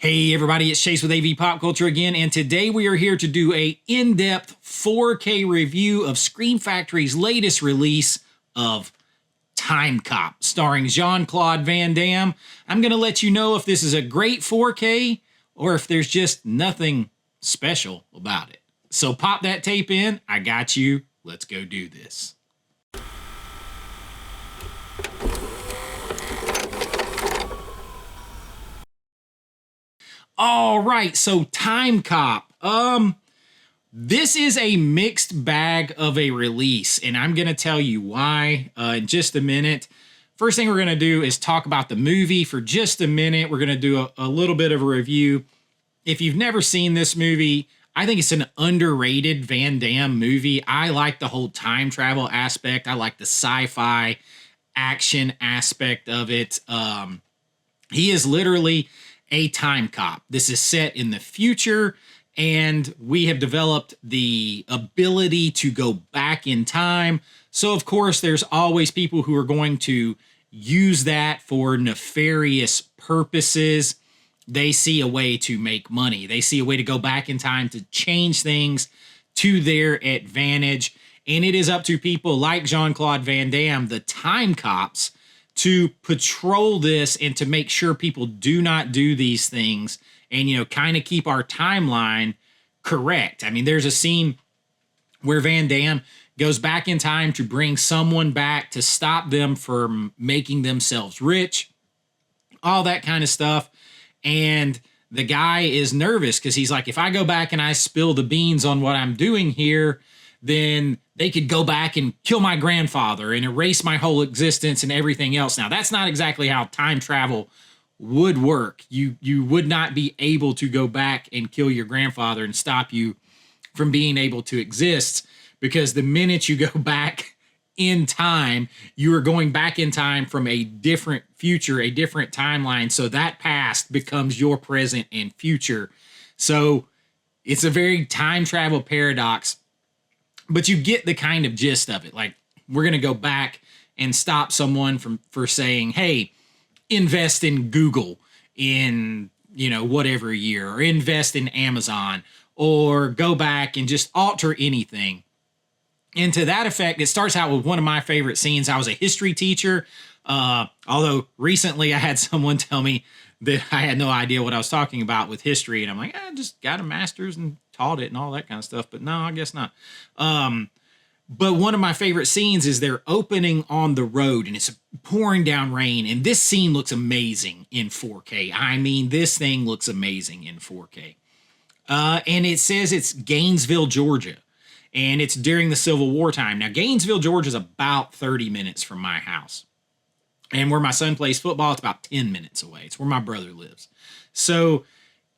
Hey everybody, it's Chase with AV Pop Culture again, and today we are here to do a in-depth 4K review of Scream Factory's latest release of TIMECOP, starring Jean-Claude Van Damme. I'm going to let you know if this is a great 4K or if there's just nothing special about it. So pop that tape in, I got you, let's go do this. All right, so TIMECOP. This is a mixed bag of a release, and I'm going to tell you why in just a minute. First thing we're going to do is talk about the movie for just a minute. We're going to do a little bit of a review. If you've never seen this movie, I think it's an underrated Van Damme movie. I like the whole time travel aspect. I like the sci-fi action aspect of it. He is literally a time cop. This is set in the future, and we have developed the ability to go back in time. So, of course, there's always people who are going to use that for nefarious purposes. They see a way to make money. They see a way to go back in time to change things to their advantage. And it is up to people like Jean-Claude Van Damme, the time cops, to patrol this and to make sure people do not do these things and, you know, kind of keep our timeline correct. I mean, there's a scene where Van Damme goes back in time to bring someone back to stop them from making themselves rich, all that kind of stuff. And the guy is nervous because he's like, if I go back and I spill the beans on what I'm doing here, then they could go back and kill my grandfather and erase my whole existence and everything else. Now, that's not exactly how time travel would work. You would not be able to go back and kill your grandfather and stop you from being able to exist, because the minute you go back in time, you are going back in time from a different future, a different timeline. So that past becomes your present and future. So it's a very time travel paradox. But you get the kind of gist of it. Like, we're going to go back and stop someone for saying, hey, invest in Google in, you know, whatever year, or invest in Amazon, or go back and just alter anything. And to that effect, it starts out with one of my favorite scenes. I was a history teacher, although recently I had someone tell me that I had no idea what I was talking about with history. And I'm like, I just got a master's and taught it and all that kind of stuff. But no, I guess not. But one of my favorite scenes is they're opening on the road and it's pouring down rain. And this scene looks amazing in 4K. I mean, this thing looks amazing in 4K. And it says it's Gainesville, Georgia. And it's during the Civil War time. Now, Gainesville, Georgia is about 30 minutes from my house. And where my son plays football, it's about 10 minutes away. It's where my brother lives. So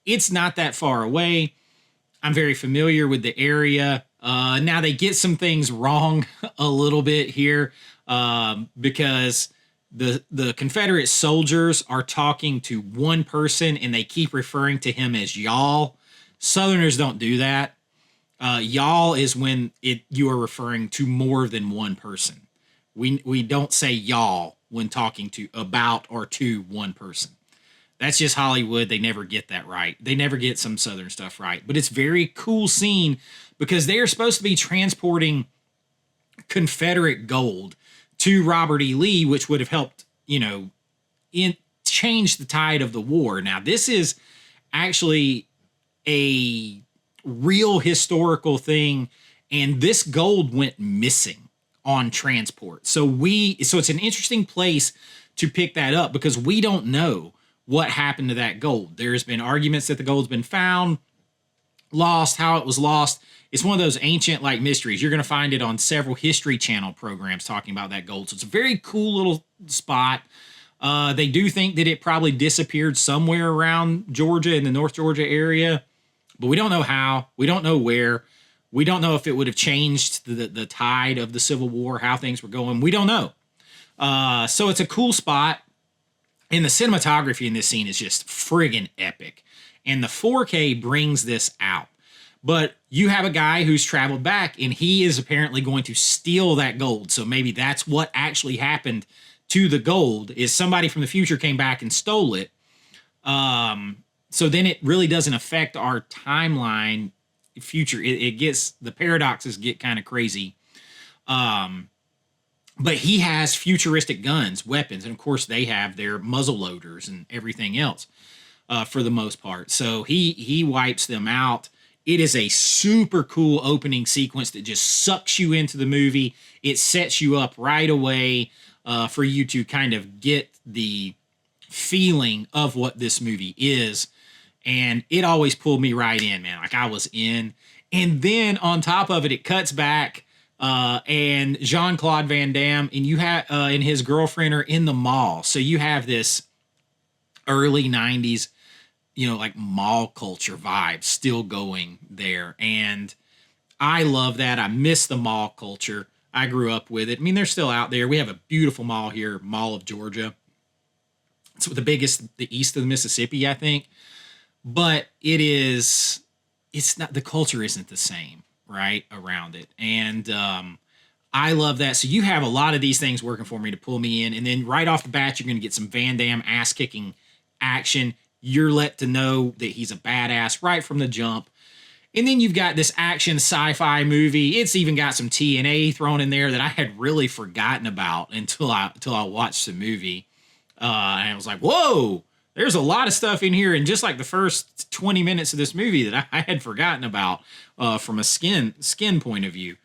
it's not that far away. I'm very familiar with the area. Now, they get some things wrong a little bit here because the Confederate soldiers are talking to one person and they keep referring to him as y'all. Southerners don't do that. Y'all is when you are referring to more than one person. We don't say y'all when talking about or to one person. That's just Hollywood. They never get that right. They never get some Southern stuff right. But it's very cool scene because they are supposed to be transporting Confederate gold to Robert E. Lee, which would have helped, you know, change the tide of the war. Now, this is actually a real historical thing, and this gold went missing on transport. So it's an interesting place to pick that up because we don't know what happened to that gold. There's been arguments that the gold's been found, lost, how it was lost. It's one of those ancient like mysteries. You're going to find it on several History Channel programs talking about that gold. So it's a very cool little spot. They do think that it probably disappeared somewhere around Georgia, in the North Georgia area, but we don't know how. We don't know where. We don't know if it would have changed the tide of the Civil War, how things were going. We don't know. So it's a cool spot. And the cinematography in this scene is just friggin' epic. And the 4K brings this out. But you have a guy who's traveled back, and he is apparently going to steal that gold. So maybe that's what actually happened to the gold, is somebody from the future came back and stole it. So then it really doesn't affect our timeline future. It gets, the paradoxes get kind of crazy. But he has futuristic guns, weapons, and of course they have their muzzle loaders and everything else for the most part. So he wipes them out. It is a super cool opening sequence that just sucks you into the movie. It sets you up right away for you to kind of get the feeling of what this movie is. And it always pulled me right in, man. Like I was in. And then on top of it, it cuts back and Jean-Claude Van Damme and you have and his girlfriend are in the mall. So you have this early 90s, like mall culture vibe still going there. And I love that. I miss the mall culture. I grew up with it. I mean, they're still out there. We have a beautiful mall here, Mall of Georgia. It's the biggest, the east of the Mississippi, I think. But it's not, the culture isn't the same, right, around it. And I love that. So you have a lot of these things working for me to pull me in. And then right off the bat, you're going to get some Van Damme ass-kicking action. You're let to know that he's a badass right from the jump. And then you've got this action sci-fi movie. It's even got some TNA thrown in there that I had really forgotten about until I watched the movie. And I was like, whoa, there's a lot of stuff in here. And just like the first 20 minutes of this movie that I had forgotten about from a skin point of view.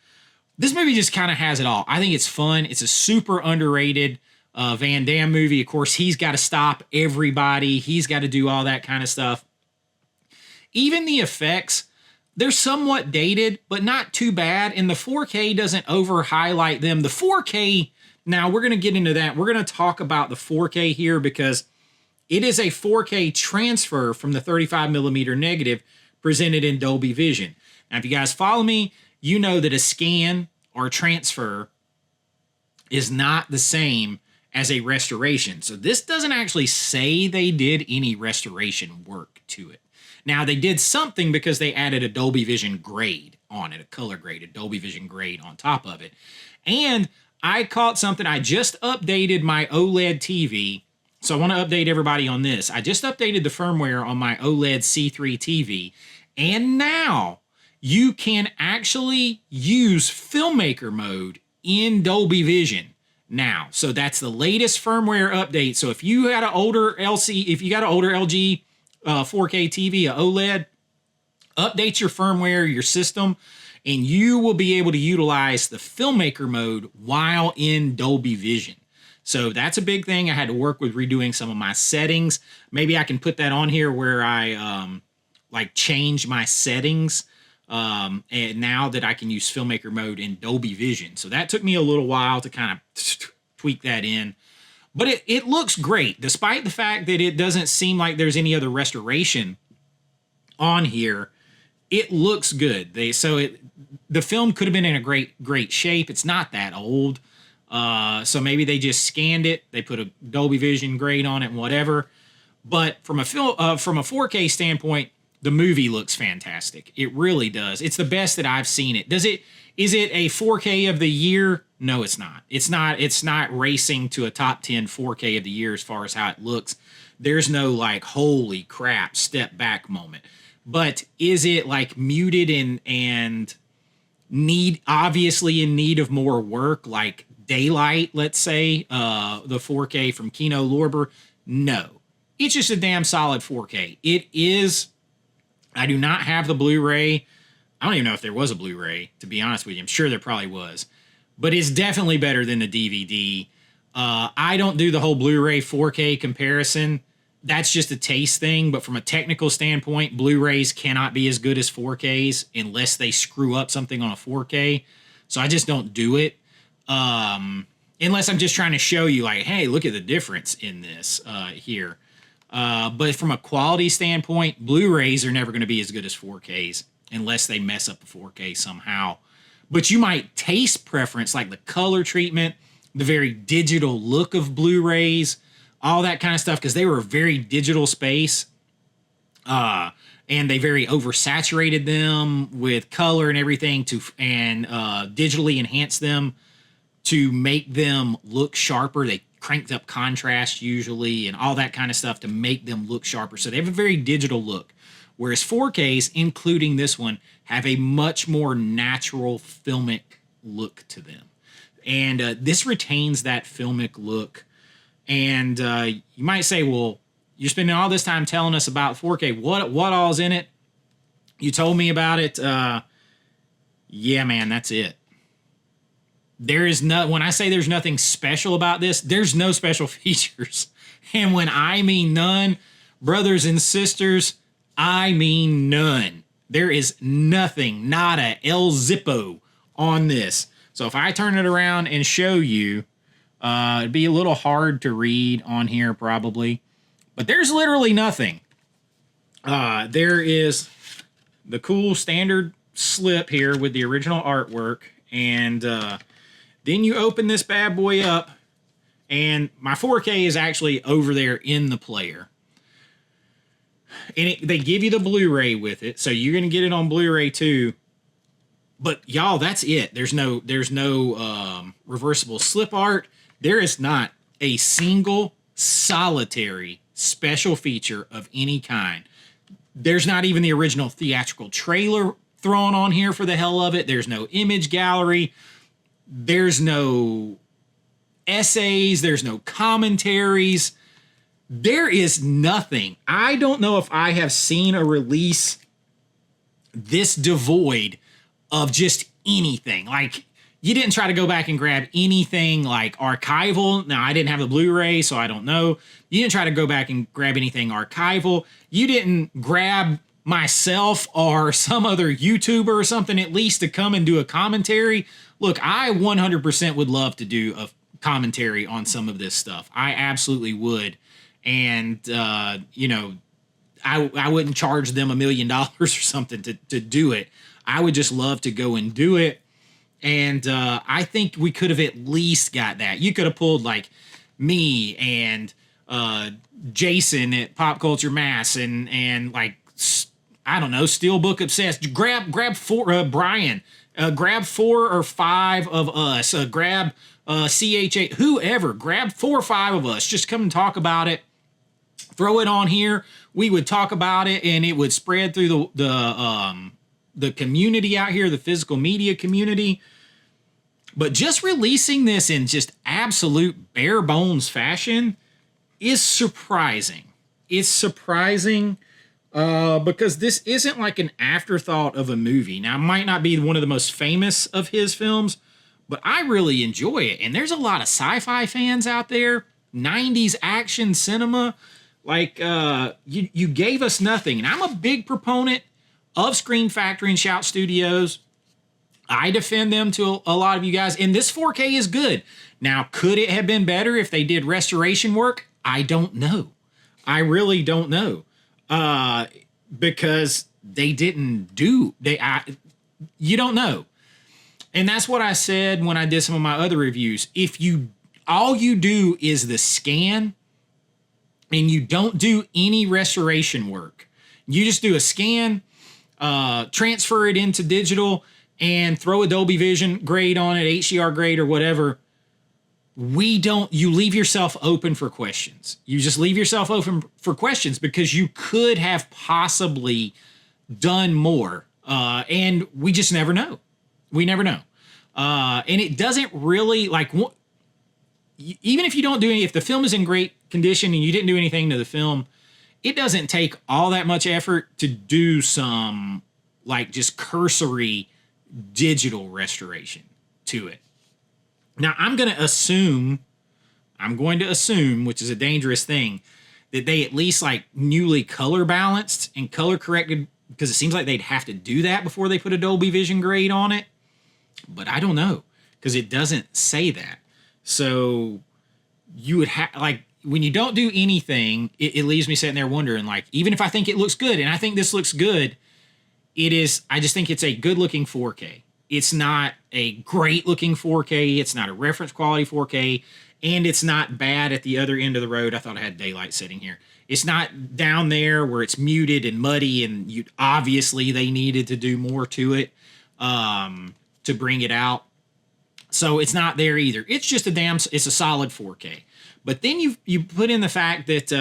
This movie just kind of has it all. I think it's fun. It's a super underrated Van Damme movie. Of course, he's got to stop everybody. He's got to do all that kind of stuff. Even the effects, they're somewhat dated, but not too bad. And the 4K doesn't over-highlight them. The 4K, now we're going to get into that. We're going to talk about the 4K here because it is a 4K transfer from the 35 millimeter negative presented in Dolby Vision. Now, if you guys follow me, you know that a scan or transfer is not the same as a restoration. So this doesn't actually say they did any restoration work to it. Now, they did something because they added a Dolby Vision grade on it, a color grade, a Dolby Vision grade on top of it. And I caught something. I just updated my OLED TV. So I want to update everybody on this. I just updated the firmware on my OLED C3 TV. And now you can actually use filmmaker mode in Dolby Vision now. So that's the latest firmware update. So if you had an older LG 4K TV, a OLED, update your firmware, your system, and you will be able to utilize the filmmaker mode while in Dolby Vision. So that's a big thing. I had to work with redoing some of my settings. Maybe I can put that on here where I change my settings. And now that I can use filmmaker mode in Dolby Vision. So that took me a little while to kind of tweak that in. But it looks great, despite the fact that it doesn't seem like there's any other restoration on here. It looks good. The film could have been in a great shape. It's not that old. So maybe they just scanned it. They put a Dolby Vision grade on it and whatever. But from a 4K standpoint, the movie looks fantastic. It really does. It's the best that I've seen it. Is it a 4K of the year? No, it's not. It's not racing to a top 10 4K of the year as far as how it looks. There's no like, holy crap, step back moment. But is it like muted and obviously in need of more work, like Daylight, let's say, the 4K from Kino Lorber? No. It's just a damn solid 4K. It is. I do not have the Blu-ray. I don't even know if there was a Blu-ray, to be honest with you. I'm sure there probably was. But it's definitely better than the DVD. I don't do the whole Blu-ray 4K comparison. That's just a taste thing. But from a technical standpoint, Blu-rays cannot be as good as 4Ks unless they screw up something on a 4K. So I just don't do it. Unless I'm just trying to show you, like, hey, look at the difference in this here. But from a quality standpoint, Blu-rays are never going to be as good as 4Ks unless they mess up the 4K somehow. But you might taste preference, like the color treatment, the very digital look of Blu-rays, all that kind of stuff, because they were a very digital space. And they very oversaturated them with color and everything and digitally enhance them to make them look sharper. They cranked up contrast usually and all that kind of stuff to make them look sharper. So they have a very digital look. Whereas 4Ks, including this one, have a much more natural filmic look to them. And this retains that filmic look. And you might say, well, you're spending all this time telling us about 4K. What all's in it? You told me about it. Yeah, man, that's it. There is no, when I say there's nothing special about this, there's no special features. And when I mean none, brothers and sisters, I mean none. There is nothing, nada, el zippo on this. So if I turn it around and show you, it'd be a little hard to read on here probably, but there's literally nothing. There is the cool standard slip here with the original artwork, and then you open this bad boy up, and my 4K is actually over there in the player. And they give you the Blu-ray with it, so you're going to get it on Blu-ray too. But y'all, that's it. There's no reversible slip art. There is not a single solitary special feature of any kind. There's not even the original theatrical trailer thrown on here for the hell of it. There's no image gallery. There's no essays. There's no commentaries. There is nothing. I don't know if I have seen a release this devoid of just anything. Like, you didn't try to go back and grab anything like archival. Now, I didn't have the Blu-ray, so I don't know. You didn't try to go back and grab anything archival. You didn't grab myself or some other YouTuber or something at least to come and do a commentary. Look, I 100% would love to do a commentary on some of this stuff. I absolutely would. And, you know, I wouldn't charge them $1 million or something to do it. I would just love to go and do it. And I think we could have at least got that. You could have pulled like me and Jason at Pop Culture Mass and like, I don't know, Steelbook Obsessed. Grab four, Brian. Grab 4 or 5 of us. Grab CHA, whoever. Grab 4 or 5 of us. Just come and talk about it. Throw it on here. We would talk about it, and it would spread through the community out here, the physical media community. But just releasing this in just absolute bare bones fashion is surprising. It's surprising because this isn't like an afterthought of a movie. Now, it might not be one of the most famous of his films, but I really enjoy it. And there's a lot of sci-fi fans out there, 90s action cinema. Like, you gave us nothing. And I'm a big proponent of Scream Factory and Shout Studios. I defend them to a lot of you guys. And this 4K is good. Now, could it have been better if they did restoration work? I don't know. I really don't know. Because they didn't do... you don't know. And that's what I said when I did some of my other reviews. If all you do is the scan and you don't do any restoration work, you just do a scan, transfer it into digital, and throw a Dolby Vision grade on it, HDR grade or whatever, you leave yourself open for questions. You just leave yourself open for questions because you could have possibly done more. And we just never know. We never know. And it doesn't really, like, even if you don't do any, if the film is in great condition and you didn't do anything to the film, it doesn't take all that much effort to do some, like, just cursory digital restoration to it. Now, I'm going to assume, which is a dangerous thing, that they at least like newly color balanced and color corrected, because it seems like they'd have to do that before they put a Dolby Vision grade on it. But I don't know, because it doesn't say that. So you would have, like, when you don't do anything, it leaves me sitting there wondering, like, even if I think it looks good, and I think this looks good, I just think it's a good looking 4K. It's not a great looking 4K. It's not a reference quality 4K. And it's not bad at the other end of the road. I thought I had daylight sitting here. It's not down there where it's muted and muddy and obviously they needed to do more to it to bring it out. So it's not there either. It's just it's a solid 4K. But then you put in the fact that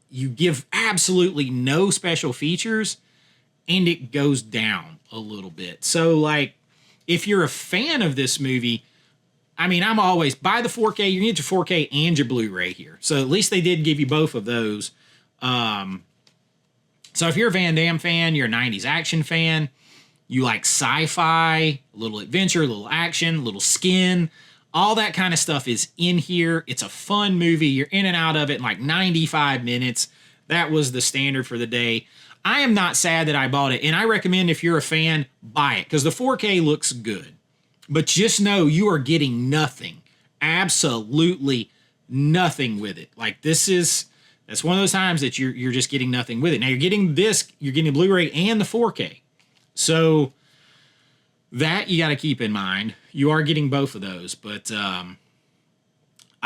you give absolutely no special features, and it goes down a little bit. So, like, if you're a fan of this movie, I mean, I'm always buy the 4K. You need your 4K and your Blu-ray here. So at least they did give you both of those. So if you're a Van Damme fan, you're a 90s action fan, you like sci-fi, a little adventure, a little action, a little skin, all that kind of stuff is in here. It's a fun movie. You're in and out of it in like 95 minutes. That was the standard for the day. I am not sad that I bought it, and I recommend if you're a fan, buy it, because the 4K looks good. But just know you are getting nothing. Absolutely nothing with it. Like, that's one of those times that you're just getting nothing with it. Now you're getting the Blu-ray and the 4K. So that you got to keep in mind. You are getting both of those, but I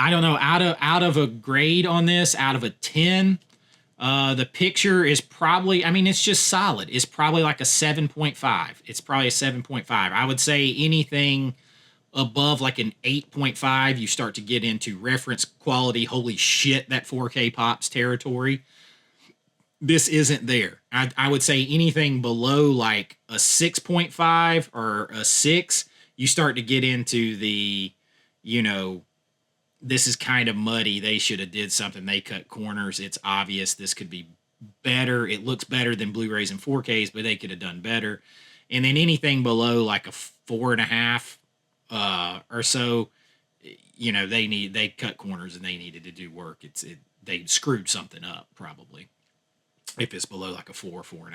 don't know, out of a grade on this, out of a 10, the picture is probably, I mean, it's just solid. It's probably like a 7.5. It's probably a 7.5. I would say anything above like an 8.5, you start to get into reference quality. Holy shit, that 4K pops territory. This isn't there. I would say anything below like a 6.5 or a 6, you start to get into the, this is kind of muddy. They should have did something. They cut corners. It's obvious this could be better. It looks better than Blu-rays and 4Ks, but they could have done better. And then anything below like a 4.5 or so, they cut corners and they needed to do work. They screwed something up probably if it's below like a 4.5.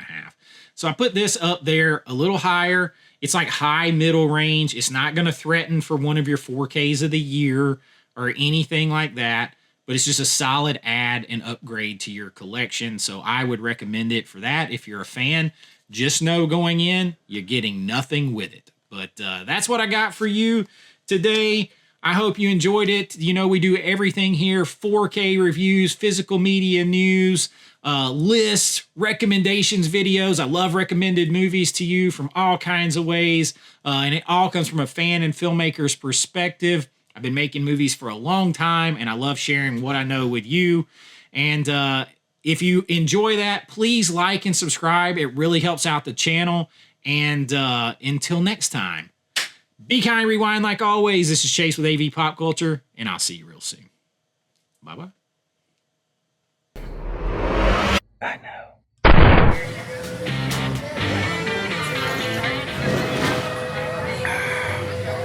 So I put this up there a little higher. It's like high middle range. It's not going to threaten for one of your 4Ks of the year or anything like that, but it's just a solid add and upgrade to your collection. So I would recommend it for that. If you're a fan, just know going in, you're getting nothing with it. But that's what I got for you today. I hope you enjoyed it. We do everything here: 4K reviews, physical media news, lists, recommendations, videos. I love recommended movies to you from all kinds of ways. And it all comes from a fan and filmmaker's perspective. I've been making movies for a long time, and I love sharing what I know with you. And if you enjoy that, please like and subscribe. It really helps out the channel. And until next time, be kind, rewind like always. This is Chase with AV Pop Culture, and I'll see you real soon. Bye-bye. I know.